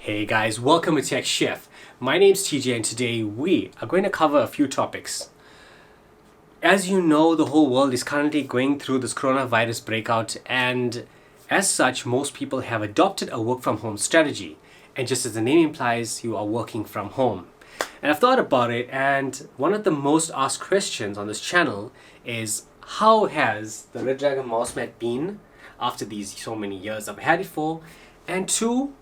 Hey guys, welcome to Tech Chef. My name's TJ and today we are going to cover a few topics. As you know, the whole world is currently going through this coronavirus breakout, and as such, most people have adopted a work from home strategy. And just as the name implies, you are working from home. And I've thought about it, and one of the most asked questions on this channel is, how has the Redragonmousepad been after these so many years I've had it for? And two,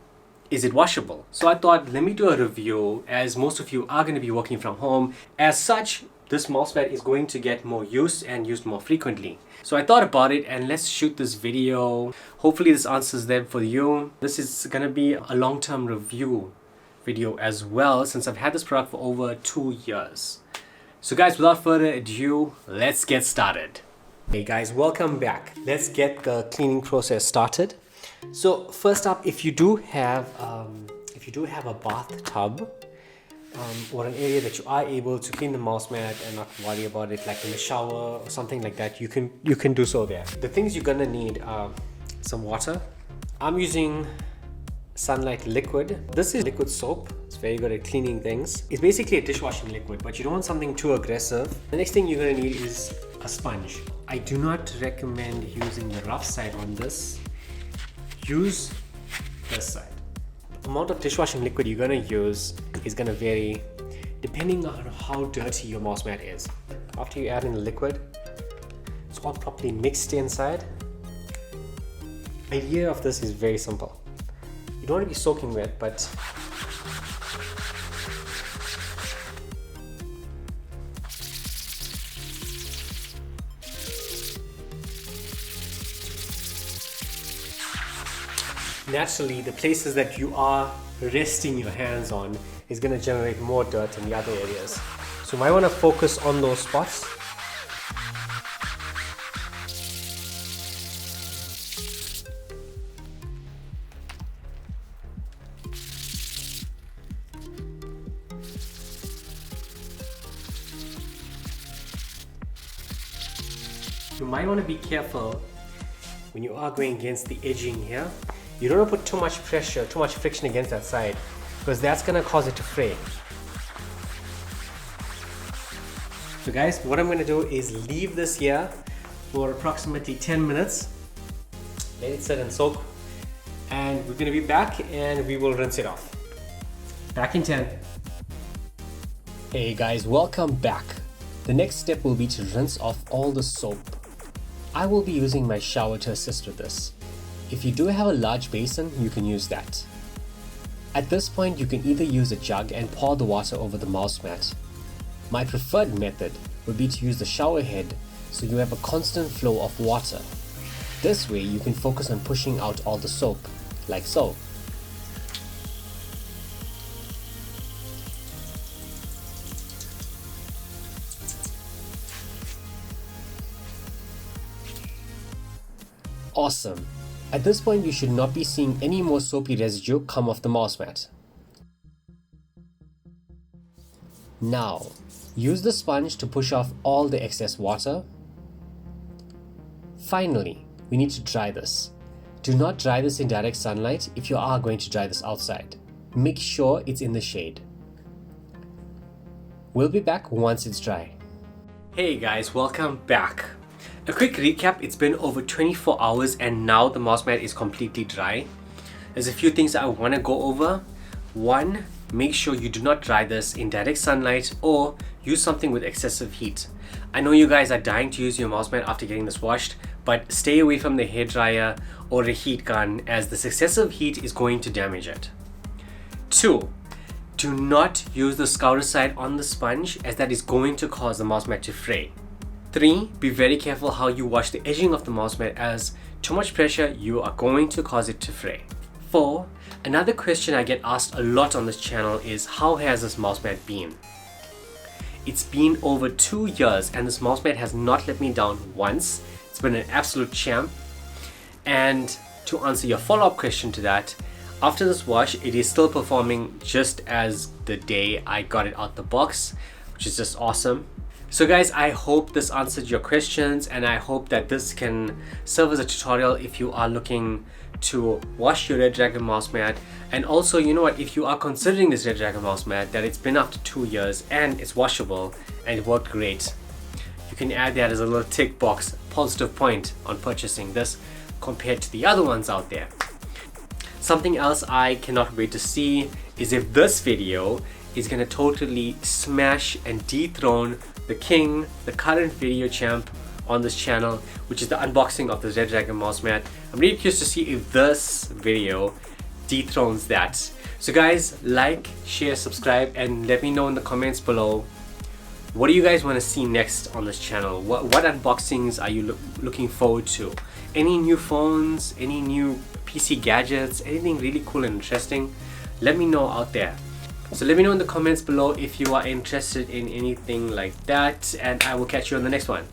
is it washable? So I thought, let me do a review, as most of you are going to be working from home. As such, this mousepad is going to get more use and used more frequently. So I thought about it, and let's shoot this video. Hopefully this answers them for you. This is going to be a long-term review video as well, since I've had this product for over 2 years. So guys, without further ado, let's get started. Hey guys, welcome back. Let's get the cleaning process started. So first up, if you do have a bathtub or an area that you are able to clean the mouse mat and not worry about it, like in the shower or something like that, you can do so there. The things you're gonna need are some water. I'm using Sunlight liquid. This is liquid soap. It's very good at cleaning things. It's basically a dishwashing liquid, but you don't want something too aggressive. The next thing you're gonna need is a sponge. I do not recommend using the rough side on this. Use this side. The amount of dishwashing liquid you're gonna use is gonna vary depending on how dirty your mouse mat is. After you add in the liquid, it's all properly mixed inside. The idea of this is very simple. You don't want to be soaking wet, but naturally, the places that you are resting your hands on is going to generate more dirt in the other areas. So you might want to focus on those spots. You might want to be careful when you are going against the edging here. You don't want to put too much pressure, too much friction against that side, because that's going to cause it to fray. So guys, what I'm going to do is leave this here for approximately 10 minutes. Let it sit and soak. And we're going to be back and we will rinse it off. Back in 10. Hey guys, welcome back. The next step will be to rinse off all the soap. I will be using my shower to assist with this. If you do have a large basin, you can use that. At this point, you can either use a jug and pour the water over the mouse mat. My preferred method would be to use the shower head so you have a constant flow of water. This way, you can focus on pushing out all the soap, like so. Awesome. At this point, you should not be seeing any more soapy residue come off the mouse mat. Now, use the sponge to push off all the excess water. Finally, we need to dry this. Do not dry this in direct sunlight if you are going to dry this outside. Make sure it's in the shade. We'll be back once it's dry. Hey guys, welcome back. A quick recap, it's been over 24 hours and now the mouse mat is completely dry. There's a few things that I want to go over. One, make sure you do not dry this in direct sunlight or use something with excessive heat. I know you guys are dying to use your mouse mat after getting this washed, but stay away from the hairdryer or a heat gun, as this excessive heat is going to damage it. Two, do not use the scouter side on the sponge, as that is going to cause the mouse mat to fray. 3. Be very careful how you wash the edging of the mouse mat, as too much pressure, you are going to cause it to fray. 4. Another question I get asked a lot on this channel is, how has this mouse mat been? It's been over 2 years and this mouse mat has not let me down once. It's been an absolute champ. And to answer your follow-up question to that, after this wash, it is still performing just as the day I got it out the box, which is just awesome. So guys, I hope this answered your questions, and I hope that this can serve as a tutorial if you are looking to wash your Redragon mouse mat. And also, you know what, if you are considering this Redragon mouse mat that it's been up to 2 years and it's washable and it worked great, you can add that as a little tick box positive point on purchasing this compared to the other ones out there. Something else I cannot wait to see is if this video is gonna totally smash and dethrone the king, the current video champ on this channel, which is the unboxing of this Redragon mouse mat. I'm really curious to see if this video dethrones that. So guys, like, share, subscribe, and let me know in the comments below, what do you guys want to see next on this channel? What unboxings are you looking forward to? Any new phones, any new PC gadgets, anything really cool and interesting? Let me know out there. So let me know in the comments below if you are interested in anything like that, and I will catch you on the next one.